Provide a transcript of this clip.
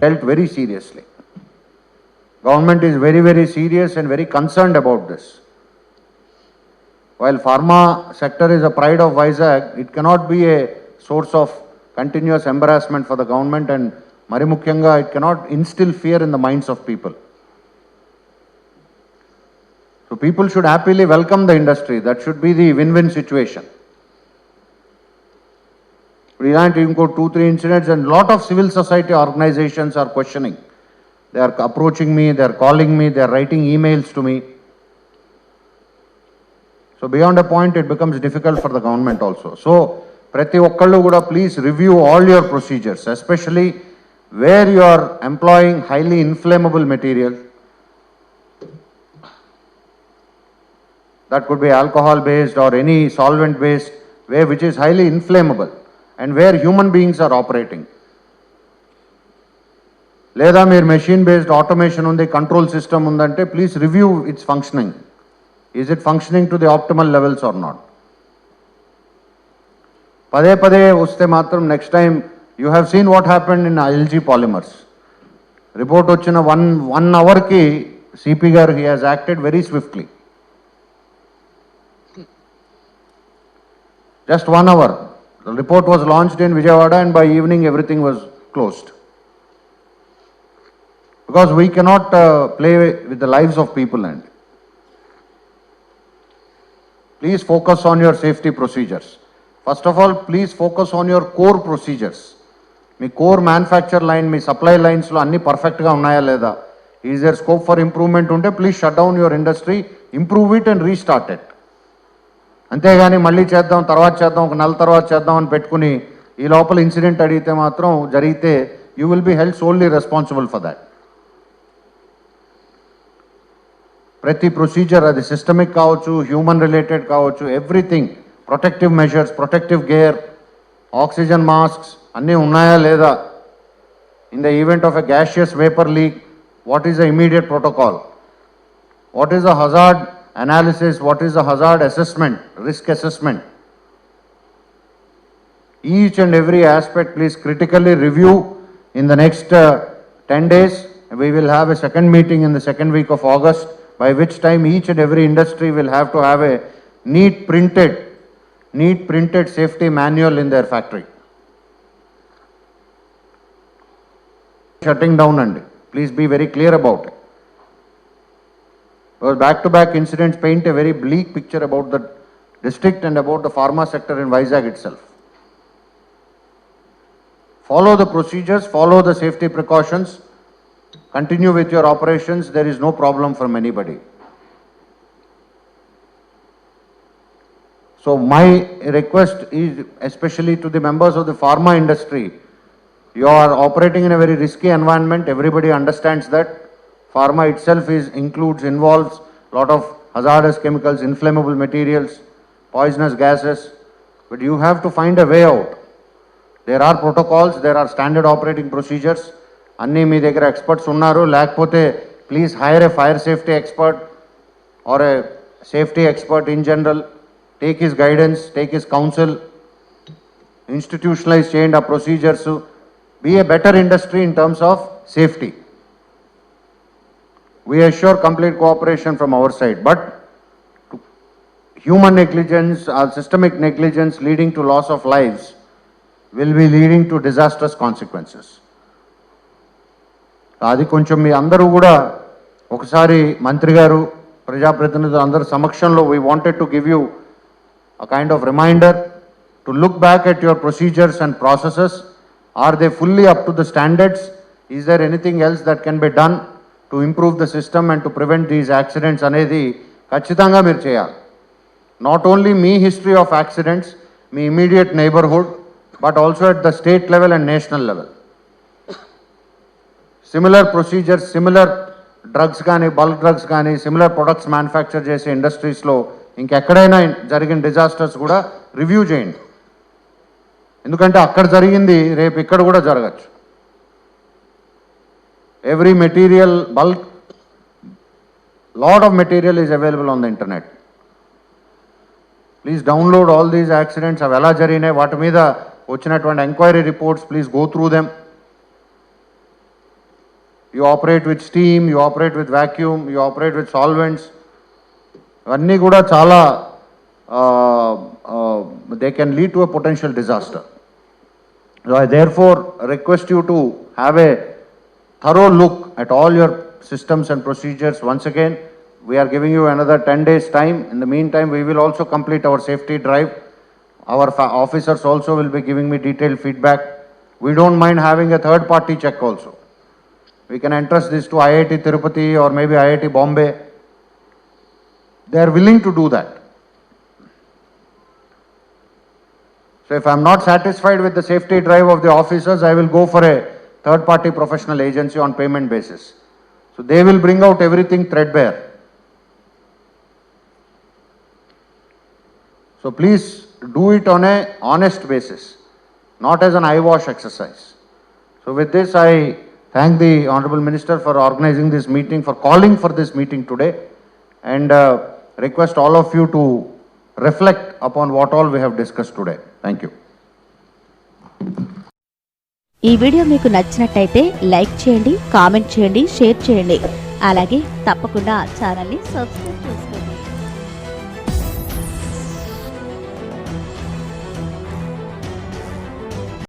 dealt very seriously. Government is very, very serious and very concerned about this. While pharma sector is a pride of Vizag, it cannot be a source of continuous embarrassment for the government, and Mari Mukyanga, it cannot instill fear in the minds of people. So people should happily welcome the industry. That should be the win-win situation. Ilanti inko 2-3 incidents, and lot of civil society organizations are questioning. They are approaching me, they are calling me, they are writing emails to me. So beyond a point, it becomes difficult for the government also. So prati okkallu kuda please review all your procedures, especially where you are employing highly inflammable material. That could be alcohol based or any solvent based, which is highly inflammable, and where human beings are operating. Leda meer machine based automation undi, control system undante, please review its functioning. Is it functioning to the optimal levels or not? Pade uste matram next time, you have seen what happened in LG Polymers. Report ochina 1 hour ki CP gar, he has acted very swiftly. Just 1 hour. The report was launched in Vijayawada, and by evening everything was closed. Because we cannot play with the lives of people. And please focus on your safety procedures. First of all, please focus on your core procedures. మీ core manufacture line, మీ supply లైన్స్లో అన్నీ పర్ఫెక్ట్గా ఉన్నాయా లేదా? Is there scope for improvement ఉంటే please shut down your industry, improve it and restart it. అంతేగాని మళ్ళీ చేద్దాం, తర్వాత చేద్దాం, ఒక నెల తర్వాత చేద్దాం అని పెట్టుకుని ఈ లోపల ఇన్సిడెంట్ అడిగితే మాత్రం జరిగితే you will be held solely responsible for that. ప్రతి ప్రొసీజర్, అది సిస్టమిక్ కావచ్చు, హ్యూమన్ రిలేటెడ్ కావచ్చు, everything, protective measures, protective gear, oxygen masks అన్నీ ఉన్నాయా లేదా? In the event of a gaseous vapour leak, what is the immediate protocol? What is the hazard analysis, what is the hazard assessment, risk assessment? Each and every aspect please critically review in the next 10 days. We will have a second meeting in the second week of August, by which time each and every industry will have to have a neat printed safety manual in their factory. Shutting down, and please be very clear about it. Because back-to-back incidents paint a very bleak picture about the district and about the pharma sector in Vizag itself. Follow the procedures, follow the safety precautions, continue with your operations. There is no problem from anybody. So my request is especially to the members of the pharma industry. You are operating in a very risky environment. Everybody understands that. Pharma itself involves a lot of hazardous chemicals, inflammable materials, poisonous gases, but you have to find a way out. There are protocols, there are standard operating procedures. Anni mee daggara experts unnaru, lekapothe please hire a fire safety expert or a safety expert in general. Take his guidance, take his counsel, institutionalize change our procedures to be a better industry in terms of safety. We assure complete cooperation from our side, but human negligence or systemic negligence leading to loss of lives will be leading to disastrous consequences. అది కొంచెం మీ అందరూ కూడా ఒకసారి మంత్రి గారు, ప్రజాప్రతినిధులు అందరి సమక్షంలో we wanted to give you a kind of reminder to look back at your procedures and processes. Are they fully up to the standards? Is there anything else that can be done to improve the system and to prevent these accidents అనేది ఖచ్చితంగా మీరు చేయాలి. Not only me history of accidents, me immediate neighborhood, but also at the state level and national level. Similar procedures, similar drugs కానీ, bulk drugs కానీ, similar products manufacture చేసే ఇండస్ట్రీస్లో ఇంకెక్కడైనా జరిగిన disasters కూడా రివ్యూ చేయండి. ఎందుకంటే అక్కడ జరిగింది రేపు ఇక్కడ కూడా జరగచ్చు. Every material, bulk, lot of material is available on the internet. Please download all these accidents, అవి ఎలా జరిగినాయి, వాటి మీద వచ్చినటువంటి enquiry reports, please go through them. you operate with steam, you operate with vacuum, you operate with solvents. Ivanni kuda chala they can lead to a potential disaster. So I therefore request you to have a thorough look at all your systems and procedures. Once again, we are giving you another 10 days time. In the meantime, we will also complete our safety drive. Our officers also will be giving me detailed feedback. We don't mind having a third party check also. We can entrust this to IIT Tirupati or maybe IIT Bombay. They are willing to do that. So if I am not satisfied with the safety drive of the officers, I will go for a third party professional agency on payment basis. So they will bring out everything threadbare. So please do it on a honest basis, not as an eyewash exercise. So with this, I thank the Honorable Minister for organizing this meeting, for calling for this meeting today, and request all of you to reflect upon what all we have discussed today. Thank you. ఈ video మీకు నచ్చినట్టయితే like చేయండి, comment చేయండి, share చేయండి. అలాగే తప్పకుండా ఛానల్ని subscribe చేసుకోండి.